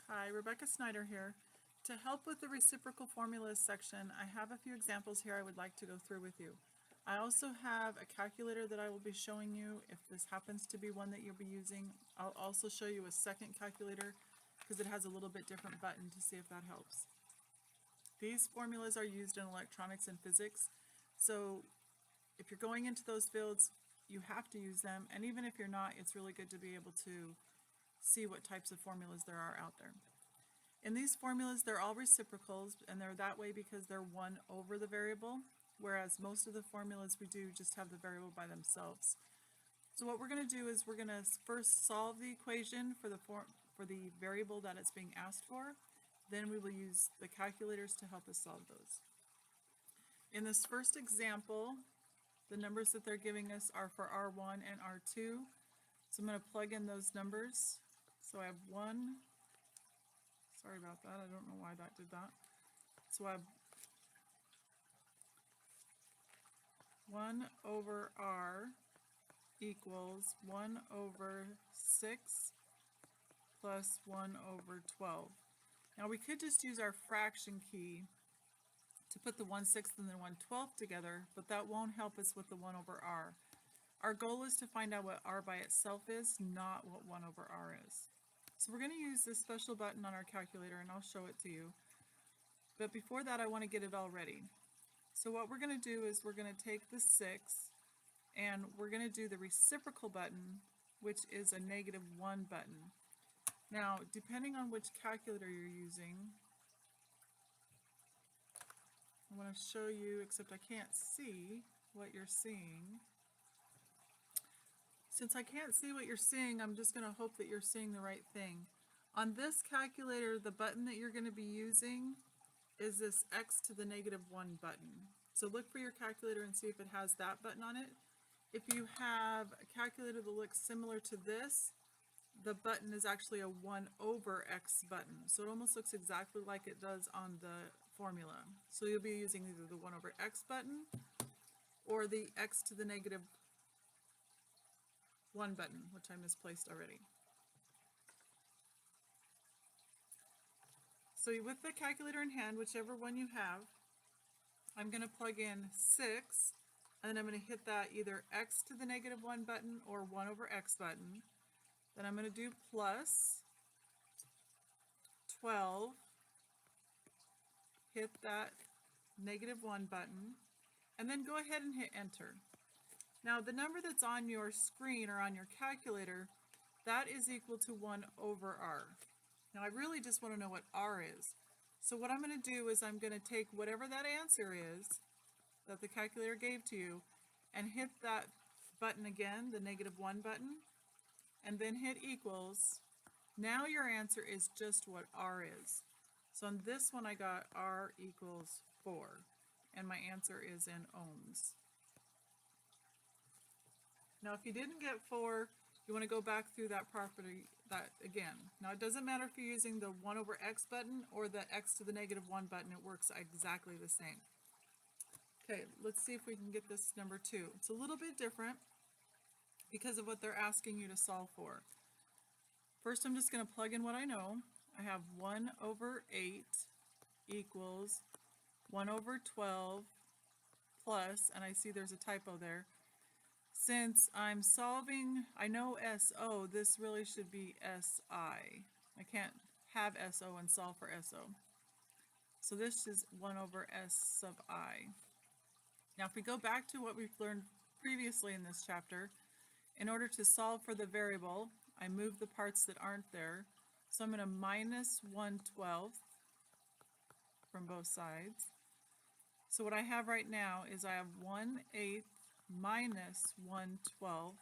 Hi, Rebecca Snyder here. To help with the reciprocal formulas section, I have a few examples here I would like to go through with you. I also have a calculator that I will be showing you if this happens to be one that you'll be using. I'll also show you a second calculator because it has a little bit different button to see if that helps. These formulas are used in electronics and physics, so if you're going into those fields, you have to use them, and even if you're not, it's really good to be able to see what types of formulas there are out there. In these formulas, they're all reciprocals, and they're that way because they're 1 over the variable, whereas most of the formulas we do just have the variable by themselves. So what we're going to do is we're going to first solve the equation for the variable that it's being asked for. Then we will use the calculators to help us solve those. In this first example, the numbers that they're giving us are for R1 and R2. So I'm going to plug in those numbers. So I have 1. Sorry about that, I don't know why that did that. So I have 1 over r equals 1 over 6 plus 1 over 12. Now we could just use our fraction key to put the 1/6 and the 1/12 together, but that won't help us with the 1 over r. Our goal is to find out what r by itself is, not what 1 over r is. So we're going to use this special button on our calculator, and I'll show it to you. But before that, I want to get it all ready. So what we're going to do is we're going to take the 6 and we're going to do the reciprocal button, which is a -1 button. Now, depending on which calculator you're using, I want to show you, except I can't see what you're seeing. Since I can't see what you're seeing, I'm just going to hope that you're seeing the right thing. On this calculator, the button that you're going to be using is this x to the -1 button. So look for your calculator and see if it has that button on it. If you have a calculator that looks similar to this, the button is actually a 1 over x button. So it almost looks exactly like it does on the formula. So you'll be using either the 1 over x button or the x to the -1 button, which I misplaced already. So with the calculator in hand, whichever one you have, I'm going to plug in 6, and then I'm going to hit that either x to the -1 button or 1 over x button. Then I'm going to do plus 12, hit that -1 button, and then go ahead and hit enter. Now the number that's on your screen or on your calculator, that is equal to 1 over r. Now I really just want to know what r is. So what I'm going to do is I'm going to take whatever that answer is that the calculator gave to you and hit that button again, the -1 button, and then hit equals. Now your answer is just what r is. So on this one I got r equals 4, and my answer is in ohms. Now if you didn't get 4, you want to go back through that property again. Now it doesn't matter if you're using the 1 over x button or the x to the -1 button, it works exactly the same. Okay, let's see if we can get this number 2. It's a little bit different because of what they're asking you to solve for. First, I'm just going to plug in what I know. I have 1 over 8 equals 1 over 12 plus, and I see there's a typo there. Since I'm solving, I know SO, this really should be SI. I can't have SO and solve for SO. So this is 1 over S sub I. Now if we go back to what we've learned previously in this chapter, in order to solve for the variable, I move the parts that aren't there. So I'm going to minus 1/12 from both sides. So what I have right now is I have 1/8 minus 1/12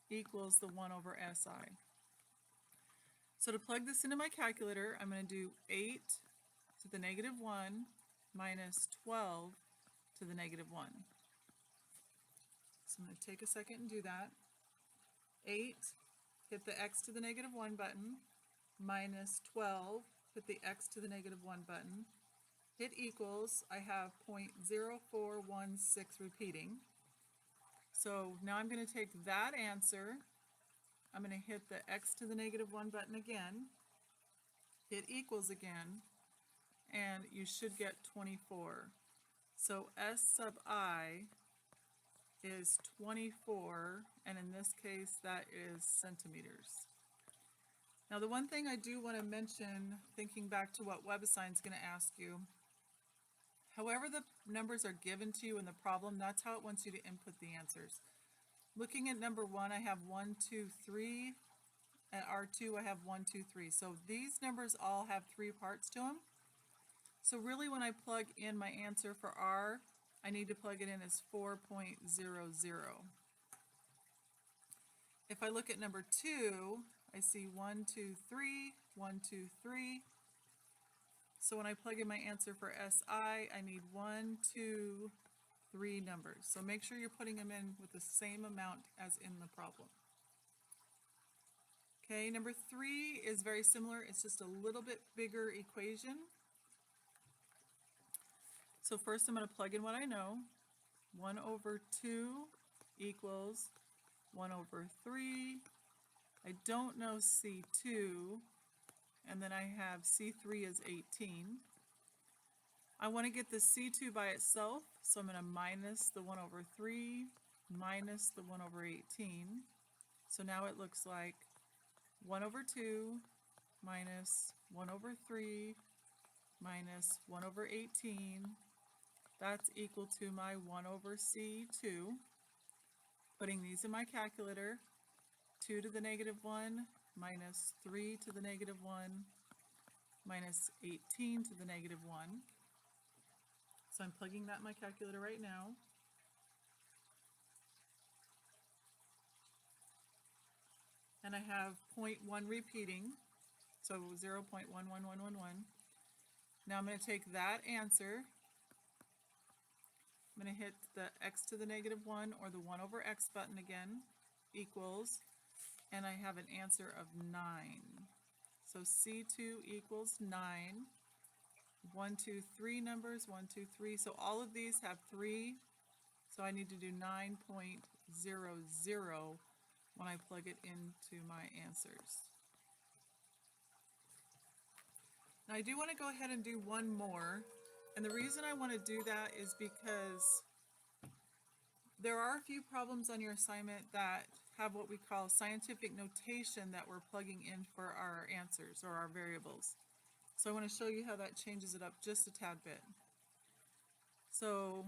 equals the 1 over SI. So to plug this into my calculator, I'm going to do 8 to the -1 minus 12 to the -1. So I'm going to take a second and do that. 8, hit the x to the -1 button, minus 12, hit the x to the -1 button, hit equals. I have 0.0416 repeating. So now I'm going to take that answer, I'm going to hit the x to the -1 button again, hit equals again, and you should get 24. So S sub I is 24, and in this case that is centimeters. Now the one thing I do want to mention, thinking back to what WebAssign is going to ask you, however the numbers are given to you in the problem, that's how it wants you to input the answers. Looking at number 1, I have 1, 2, 3. At R2, I have 1, 2, 3. So these numbers all have 3 parts to them. So really when I plug in my answer for R, I need to plug it in as 4.00. If I look at number 2, I see 1, 2, 3, 1, 2, 3. So when I plug in my answer for SI, I need 1, 2, 3 numbers. So make sure you're putting them in with the same amount as in the problem. Okay, number 3 is very similar. It's just a little bit bigger equation. So first I'm going to plug in what I know. 1 over 2 equals 1 over 3. I don't know C2, and then I have C3 is 18. I want to get the C2 by itself, so I'm going to minus the 1 over 3 minus the 1 over 18. So now it looks like 1 over 2 minus 1 over 3 minus 1 over 18. That's equal to my 1 over C2. Putting these in my calculator, 2 to the negative 1 minus 3 to the negative 1 minus 18 to the negative 1. So I'm plugging that in my calculator right now. And I have 0.1 repeating, so 0.11111. Now I'm going to take that answer, I'm going to hit the x to the negative 1 or the 1 over x button again, equals, and I have an answer of 9. So C2 equals 9. 1, 2, 3 numbers, 1, 2, 3. So all of these have 3. So I need to do 9.00 when I plug it into my answers. Now I do want to go ahead and do one more. And the reason I want to do that is because there are a few problems on your assignment that have what we call scientific notation that we're plugging in for our answers or our variables. So I want to show you how that changes it up just a tad bit. So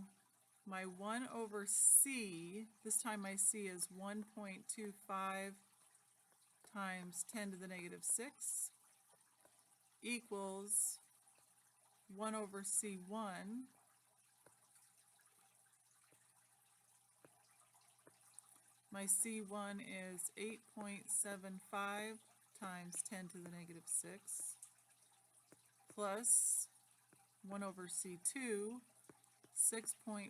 my 1 over C, this time my C is 1.25 times 10 to the negative 6 equals 1 over C1 my C1 is 8.75 times 10 to the negative 6 plus 1 over C2, 6.15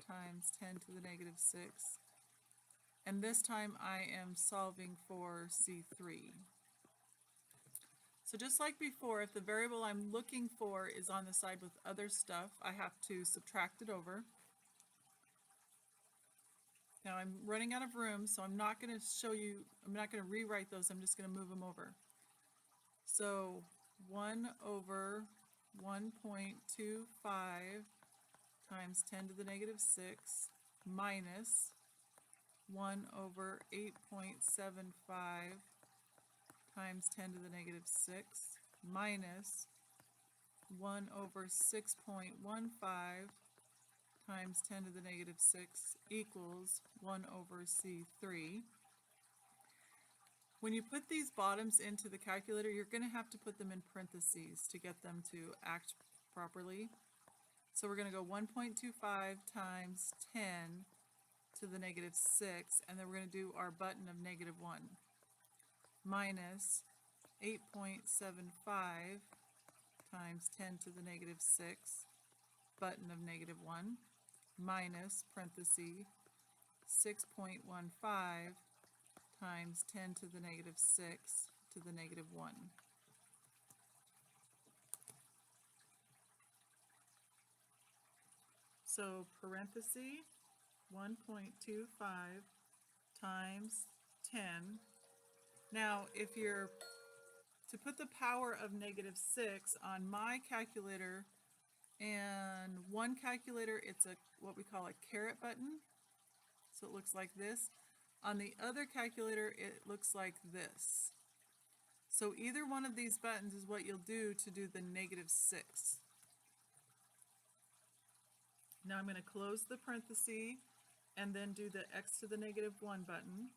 times 10 to the negative 6. And this time I am solving for C3. So just like before, if the variable I'm looking for is on the side with other stuff, I have to subtract it over. Now I'm running out of room, so I'm not going to show you, I'm not going to rewrite those, I'm just going to move them over. So 1 over 1.25 times 10 to the negative 6 minus 1 over 8.75 times 10 to the negative 6 minus 1 over 6.15 times 10 to the negative 6 equals 1 over C3. When you put these bottoms into the calculator, you're going to have to put them in parentheses to get them to act properly. So we're going to go 1.25 times 10 to the negative 6, and then we're going to do our button of negative 1, minus 8.75 times 10 to the negative 6, button of negative 1, minus, parenthesis, 6.15 times 10 to the negative 6 to the negative 1. So parenthesis 1.25 times 10. Now if you're to put the power of -6 on my calculator, and one calculator it's a what we call a caret button, so it looks like this. On the other calculator it looks like this. So either one of these buttons is what you'll do to do the -6. Now I'm going to close the parenthesis and then do the x to the -1 button,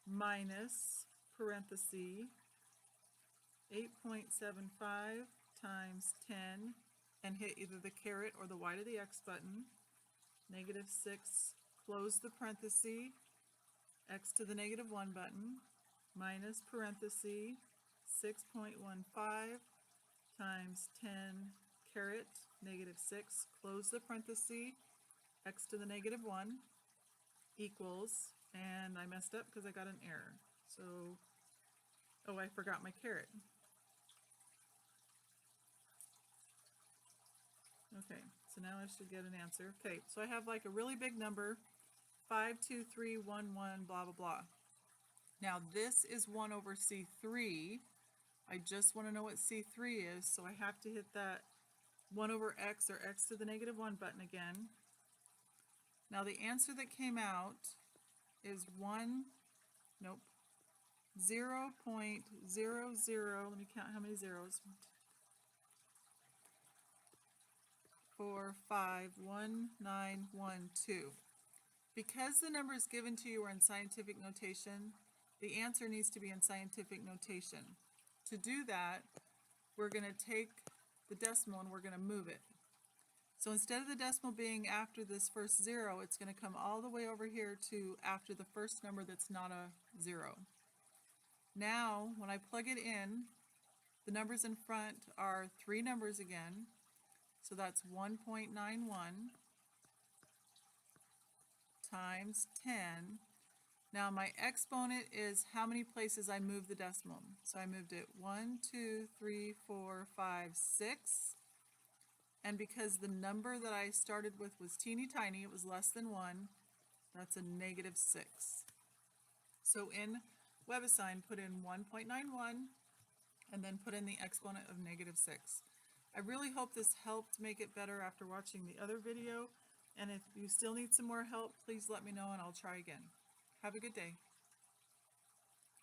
minus parenthesis 8.75 times 10, and hit either the caret or the y to the x button, -6, close the parenthesis, x to the -1 button, minus parenthesis 6.15 times 10 caret -6, close the parenthesis, x to the -1 equals, and I messed up because I got an error. So, oh, I forgot my caret. Okay, so now I should get an answer. Okay, so I have like a really big number, 52311, blah, blah, blah. Now this is 1 over C3. I just want to know what C3 is, so I have to hit that 1 over x, or x to the -1 button again. Now the answer that came out is 0.00, let me count how many zeros. 4519112. Because the numbers given to you are in scientific notation, the answer needs to be in scientific notation. To do that, we're going to take the decimal and we're going to move it. So instead of the decimal being after this first 0, it's going to come all the way over here to after the first number that's not a 0. Now, when I plug it in, the numbers in front are 3 numbers again. So that's 1.91 times 10. Now my exponent is how many places I moved the decimal. So I moved it 1, 2, 3, 4, 5, 6. And because the number that I started with was teeny tiny, it was less than 1, that's a -6. So in WebAssign, put in 1.91 and then put in the exponent of -6. I really hope this helped make it better after watching the other video, and if you still need some more help, please let me know and I'll try again. Have a good day.